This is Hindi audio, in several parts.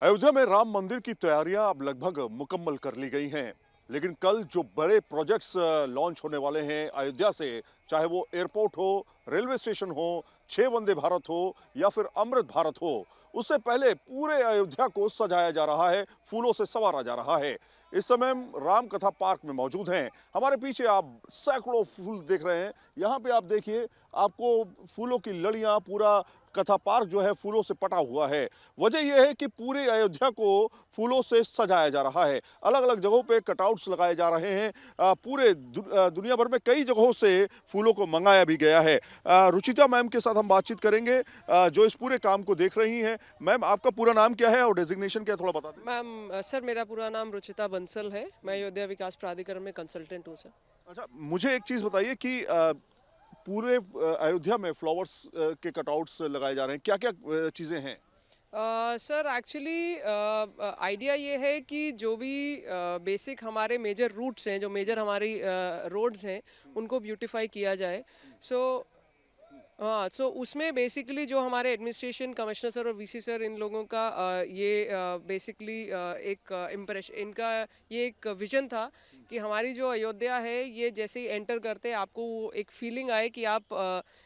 अयोध्या में राम मंदिर की तैयारियां अब लगभग मुकम्मल कर ली गई हैं। लेकिन कल जो बड़े प्रोजेक्ट्स लॉन्च होने वाले हैं अयोध्या से, चाहे वो एयरपोर्ट हो, रेलवे स्टेशन हो, 6 वंदे भारत हो या फिर अमृत भारत हो, उससे पहले पूरे अयोध्या को सजाया जा रहा है, फूलों से संवारा जा रहा है। इस समय हम राम कथा पार्क में मौजूद हैं। हमारे पीछे आप सैकड़ों फूल देख रहे हैं। यहाँ पे आप देखिए, आपको फूलों की लड़ियां, पूरा कथा पार्क जो है फूलों से पटा हुआ है। वजह यह है कि पूरे अयोध्या को फूलों से सजाया जा रहा है। अलग अलग जगहों पे कटआउट्स लगाए जा रहे हैं। पूरे दुनिया भर में कई जगहों से फूलों को मंगाया भी गया है। रुचिता मैम के साथ हम बातचीत करेंगे, जो इस पूरे काम को देख रही हैं। मैम, आपका पूरा नाम क्या है और डेजिग्नेशन क्या है, थोड़ा बता दें। मैम सर, मेरा पूरा नाम रुचिता बंसल है। मैं अयोध्या विकास प्राधिकरण में कंसल्टेंट हूँ सर। अच्छा, मुझे एक चीज़ बताइए कि पूरे अयोध्या में फ्लावर्स के कटआउट्स लगाए जा रहे हैं, क्या क्या चीज़ें हैं। सर एक्चुअली आइडिया ये है कि जो भी बेसिक हमारे मेजर रूट्स हैं, जो मेजर हमारी रोड्स हैं, उनको ब्यूटीफाई किया जाए। सो हाँ, सो उसमें बेसिकली जो हमारे एडमिनिस्ट्रेशन कमिश्नर सर और वीसी सर, इन लोगों का ये बेसिकली एक इम्प्रेशन, इनका ये एक विजन था कि हमारी जो अयोध्या है, ये जैसे ही एंटर करते हैं आपको वो एक फीलिंग आए कि आप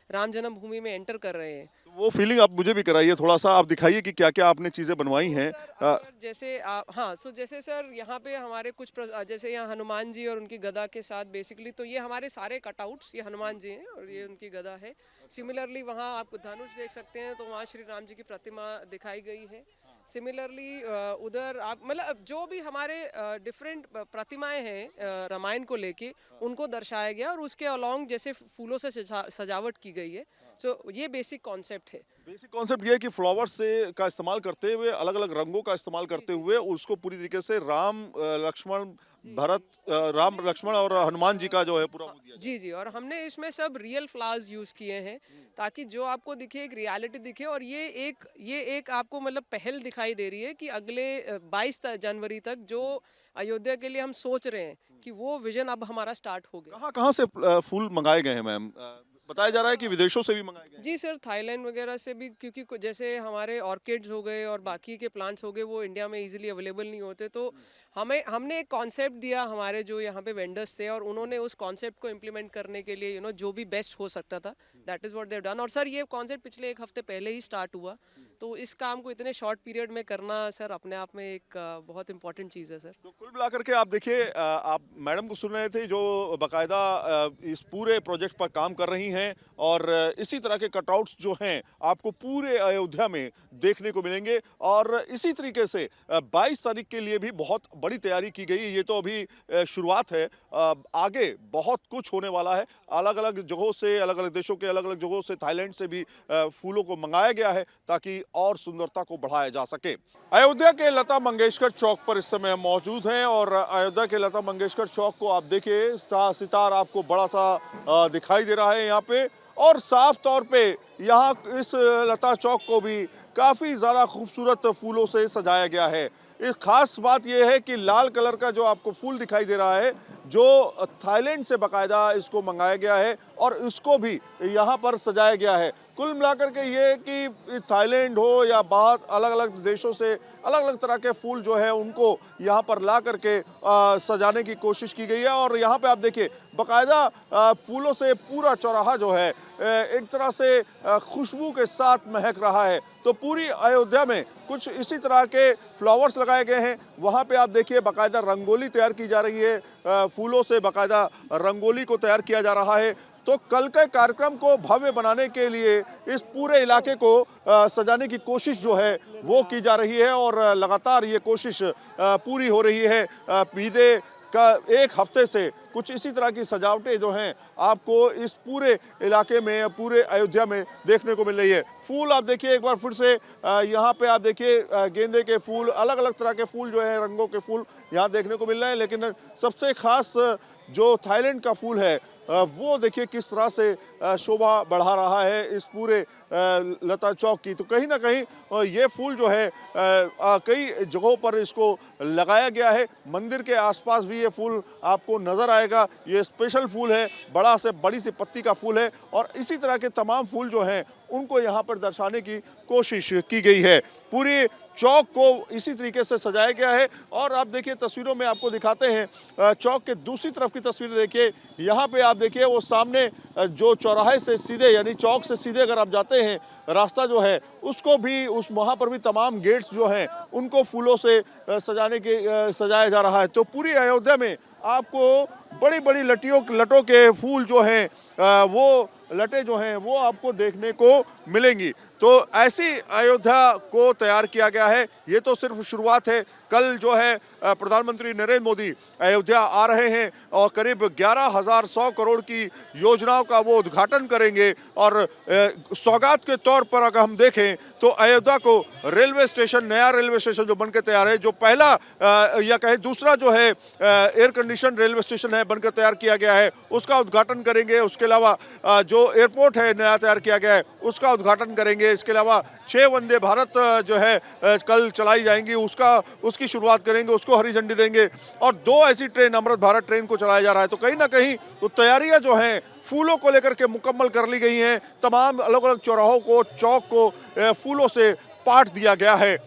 राम जन्मभूमि में एंटर कर रहे हैं। तो वो फीलिंग आप मुझे भी कराइए, थोड़ा-सा आप दिखाइए कि क्या-क्या आपने चीज़ें बनवाई हैं। सर अ, अगर जैसे हाँ, सो जैसे सर यहाँ पे हमारे कुछ जैसे यहाँ हनुमान जी और उनकी गदा के साथ बेसिकली, तो ये हमारे सारे कटआउट्स ये हनुमान जी हैं और ये उनकी गदा है। सिमिलरली वहाँ आप धनुष देख सकते हैं, तो वहाँ श्री राम जी की प्रतिमा दिखाई गई है। सिमिलरली उधर आप मतलब जो भी हमारे डिफरेंट प्रतिमाएं हैं रामायण को लेके, उनको दर्शाया गया और उसके अलोंग जैसे फूलों से सजावट की गई है। सो ये बेसिक कॉन्सेप्ट है। बेसिक कॉन्सेप्ट ये है कि फ्लावर्स से का इस्तेमाल करते हुए, अलग-अलग रंगों का इस्तेमाल जी करते जी हुए उसको पूरी तरीके से राम, लक्ष्मण, जी जी। भरत, राम, हमने लक्ष्मण इसमें और सर हनुमान जी का जो है पूरा हाँ, वो दिया जी जी, और हमने इसमें सब रियल फ्लावर्स यूज किए हैं ताकि जो आपको दिखे एक रियलिटी दिखे। और ये एक आपको मतलब पहल दिखाई दे रही है कि अगले 22 जनवरी तक जो अयोध्या के लिए हम सोच रहे हैं कि वो विजन अब हमारा स्टार्ट हो गया। कहाँ-कहाँ से फूल मंगाए गए हैं मैम? बताया जा सर रहा है कि विदेशों से भी मंगाए गए हैं। जी सर, थाईलैंड वगैरह से भी, क्योंकि जैसे हमारे ऑर्किड्स हो गए और बाकी के प्लांट्स हो गए, वो इंडिया में इजीली अवेलेबल नहीं होते। तो हमने एक कॉन्सेप्ट दिया हमारे जो यहाँ पे वेंडर्स थे, और उन्होंने उस कॉन्सेप्ट को इम्प्लीमेंट करने के लिए जो भी बेस्ट हो सकता था, that is what they have done. और सर ये कॉन्सेप्ट पिछले एक हफ्ते पहले ही स्टार्ट हुआ, तो इस काम को इतने शॉर्ट पीरियड में करना सर अपने आप में एक बहुत इंपॉर्टेंट चीज़ है सर। तो कुल मिलाकर के आप देखिए, आप मैडम को सुन रहे थे जो बाकायदा इस पूरे प्रोजेक्ट पर काम कर रही हैं, और इसी तरह के कटआउट्स जो हैं आपको पूरे अयोध्या में देखने को मिलेंगे। और इसी तरीके से 22 तारीख के लिए भी बहुत बड़ी तैयारी की गई है। ये तो अभी शुरुआत है, आगे बहुत कुछ होने वाला है। अलग अलग जगहों से, अलग अलग देशों के अलग अलग जगहों से, थाईलैंड से भी फूलों को मंगाया गया है ताकि और सुंदरता को बढ़ाया जा सके। अयोध्या के लता मंगेशकर चौक पर इस समय हम मौजूद हैं, और अयोध्या के लता मंगेशकर चौक को आप देखिए, सितार आपको बड़ा सा दिखाई दे रहा है यहाँ पे। और साफ तौर पे यहाँ इस लता चौक को भी काफ़ी ज़्यादा खूबसूरत फूलों से सजाया गया है। इस खास बात यह है कि लाल कलर का जो आपको फूल दिखाई दे रहा है, जो थाईलैंड से बाकायदा इसको मंगाया गया है और इसको भी यहाँ पर सजाया गया है। कुल मिलाकर के ये कि थाईलैंड हो या बाहर अलग अलग देशों से अलग अलग तरह के फूल जो है उनको यहाँ पर ला करके सजाने की कोशिश की गई है। और यहाँ पे आप देखिए, बाकायदा फूलों से पूरा चौराहा जो है एक तरह से खुशबू के साथ महक रहा है। तो पूरी अयोध्या में कुछ इसी तरह के फ्लावर्स लगाए गए हैं। वहाँ पे आप देखिए, बाकायदा रंगोली तैयार की जा रही है, फूलों से बाकायदा रंगोली को तैयार किया जा रहा है। तो कल के कार्यक्रम को भव्य बनाने के लिए इस पूरे इलाके को सजाने की कोशिश जो है वो की जा रही है, और लगातार ये कोशिश पूरी हो रही है। बीते का एक हफ्ते से कुछ इसी तरह की सजावटें जो हैं आपको इस पूरे इलाके में, पूरे अयोध्या में देखने को मिल रही है। फूल आप देखिए एक बार फिर से, यहाँ पे आप देखिए गेंदे के फूल, अलग अलग तरह के फूल जो है, रंगों के फूल यहाँ देखने को मिल रहे हैं। लेकिन सबसे खास जो थाईलैंड का फूल है, वो देखिए किस तरह से शोभा बढ़ा रहा है इस पूरे लता चौक की। तो कहीं ना कहीं ये फूल जो है कई जगहों पर इसको लगाया गया है। मंदिर के आसपास भी ये फूल आपको नजर आएगा। ये स्पेशल फूल है, बड़ी सी पत्ती का फूल है, और इसी तरह के तमाम फूल जो हैं उनको यहाँ पर दर्शाने की कोशिश की गई है। पूरी चौक को इसी तरीके से सजाया गया है और आप देखिए तस्वीरों में आपको दिखाते हैं चौक के दूसरी तरफ की तस्वीर देखिए। यहाँ पे आप देखिए वो सामने जो चौराहे से सीधे यानी चौक से सीधे अगर आप जाते हैं रास्ता जो है उसको भी वहाँ पर भी तमाम गेट्स जो हैं उनको फूलों से सजाया जा रहा है। तो पूरी अयोध्या में आपको बड़ी बड़ी लटों के फूल जो हैं वो लटें जो हैं वो आपको देखने को मिलेंगी। तो ऐसी अयोध्या को तैयार किया गया है। ये तो सिर्फ शुरुआत है। कल जो है प्रधानमंत्री नरेंद्र मोदी अयोध्या आ रहे हैं और करीब 11,100 करोड़ की योजनाओं का वो उद्घाटन करेंगे और सौगात के तौर पर अगर हम देखें तो अयोध्या को रेलवे स्टेशन, नया रेलवे स्टेशन जो बनकर तैयार है, जो पहला या कहे दूसरा जो है एयर कंडीशन रेलवे स्टेशन है बनकर तैयार किया गया है, उसका उद्घाटन करेंगे। उसके अलावा जो एयरपोर्ट है नया तैयार किया गया है उसका उद्घाटन करेंगे। इसके अलावा 6 वंदे भारत जो है कल चलाई जाएंगी उसकी शुरुआत करेंगे, उसको हरी झंडी देंगे और 2 ऐसी ट्रेन अमृत भारत ट्रेन को चलाया जा रहा है। तो कहीं ना कहीं तो तैयारियां जो हैं फूलों को लेकर के मुकम्मल कर ली गई हैं। तमाम अलग अलग चौराहों को, चौक को फूलों से पाट दिया गया है।